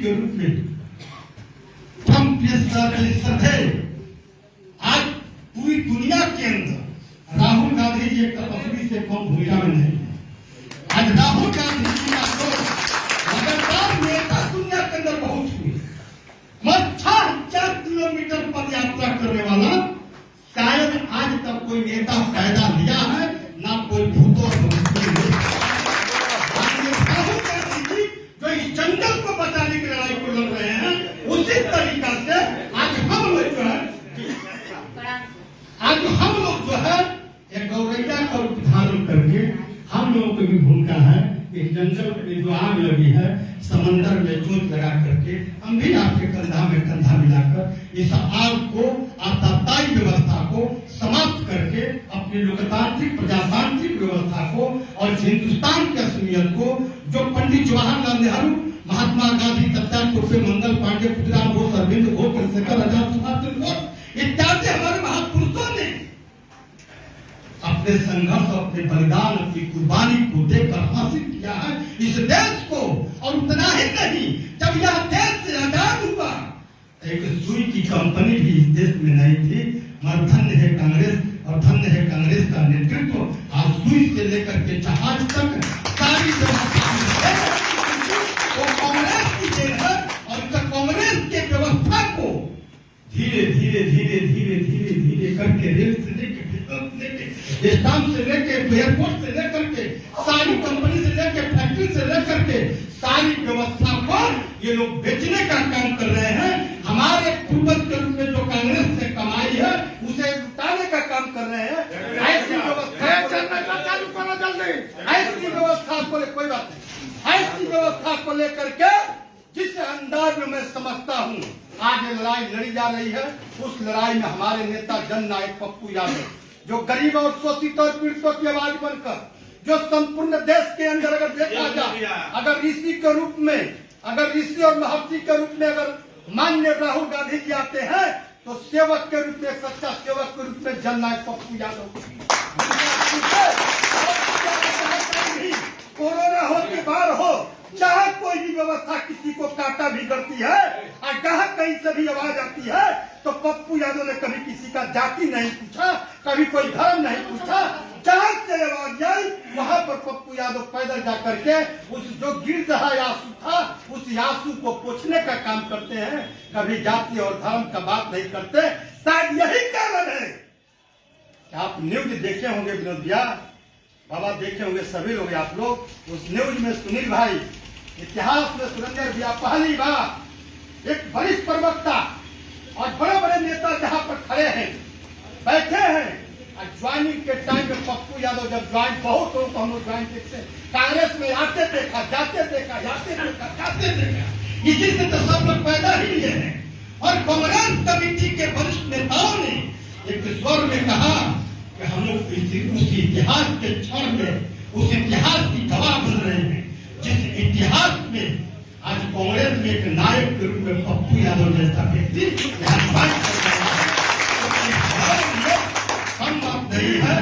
के रूप में हम श्रद्धे आज पूरी दुनिया के अंदर राहुल गांधी जी एक तपस्वी से कम भूमिका में नहीं है। आज राहुल गांधी जी का लगातार नेता दुनिया के अंदर पहुंच हुई, 4 किलोमीटर पद यात्रा करने वाला शायद आज तक कोई नेता पैदा लिया है, ना कोई भूतो राहुल गांधी जी जो इस जंगल को बचाने की लड़ाई को लड़ रहे हैं, उसी तरीका से आज हम लोग जो है एक गौरैया का रूप धारण करके हम लोगों की भी भूमिका है। इस जंगल में जो आग लगी है, समंदर में जोत लगा करके हम भी आपके कंधा में कंधा मिलाकर इस आग को, आताताई व्यवस्था को समाप्त करके अपनी लोकतांत्रिक प्रजातांत्रिक व्यवस्था को और हिंदुस्तान की असमियत को, जो पंडित जवाहरलाल नेहरू, महात्मा गांधी, सत्याग्रह टोपे, मंगल पांडे, खुदराम बोस, अरविंद घोष, चंद्रशेखर आजाद, सुभाष चंद्र बोस इत्यादि हमारे महापुरुषों ने अपने संघर्ष, अपने बलिदान, अपनी कुर्बानी को देकर हासिल किया है इस देश को। और उतना ही नहीं, जब यह देश से आजाद हुआ, एक सुई की कंपनी भी इस देश में नहीं थी। मगर धन्य है कांग्रेस, और धन्य है कांग्रेस का नेतृत्व। आज सुई से लेकर के जहाज तक सारी व्यवस्था वो कांग्रेस की देन है। और कांग्रेस के व्यवस्था को धीरे धीरे धीरे धीरे धीरे धीरे करके रेल से लेकर स्टाम्प से लेके एयरपोर्ट से लेकर के सारी कंपनी से लेके फैक्ट्री से लेकर के सारी व्यवस्था को ये लोग बेचने का काम कर रहे हैं। हमारे पूर्वज के रूप में जो कांग्रेस ने कमाई है उसे लुटाने का काम कर रहे हैं। ऐसी व्यवस्था को कोई बात नहीं, ऐसी व्यवस्था को लेकर के जिस अंदाज में मैं समझता हूँ आज ये लड़ाई लड़ी जा रही है, उस लड़ाई में हमारे नेता जन नायक पप्पू यादव, जो गरीब और शोषित और पीड़ितों की आवाज बनकर, जो संपूर्ण देश के अंदर अगर देखा जाए, अगर ऋषि के रूप में, अगर ऋषि और महर्षि के रूप में अगर माननीय राहुल गांधी जी आते हैं, तो सेवक के रूप में, सच्चा सेवक के रूप में जन नायक पप्पू यादव। कोरोना हो कि बाढ़ हो, चाहे कोई भी व्यवस्था किसी को काटा भी करती है और जहां कहीं से भी आवाज आती है, तो पप्पू यादव ने कभी किसी का जाति नहीं पूछा, कभी कोई धर्म नहीं पूछा। जहां से आवाज आई वहां पर पप्पू यादव पैदल जा करके उस जो गिर रहा यासू था, उस यासू को पोछने का काम करते हैं। कभी जाति और धर्म का बात नहीं करते। शायद यही कारण है कि आप न्यूज देखे होंगे, विनोद भैया, बाबा देखे होंगे, सभी लोग आप लोग, उस न्यूज में सुनील भाई, इतिहास में सुरेंद्र भैया पहली बार एक वरिष्ठ प्रवक्ता और बड़े बड़े नेता जहां पर खड़े हैं, बैठे हैं, और ज्वाइनिंग के टाइम में पप्पू यादव जब ज्वाइन, बहुत लोग हम लोग ज्वाइन देखते हैं, कांग्रेस में आते देखा, जाते देखा, जाते देखा, जाते देखा, इसी से तो सब लोग पैदा ही लिए हैं। और कांग्रेस कमेटी के वरिष्ठ नेताओं ने एक स्वर में कहा कि हम लोग उस इतिहास के क्षण में, उस इतिहास की गवाह बन रहे हैं जिस इतिहास में आज कांग्रेस में एक नायक के रूप में पप्पू यादव जैसा व्यक्ति हम बात नहीं है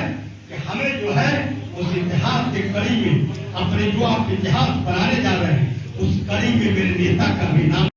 कि हमें जो है उस इतिहास के कड़ी में अपने जो आप इतिहास बनाने जा रहे हैं, उस कड़ी में मेरे नेता का भी नाम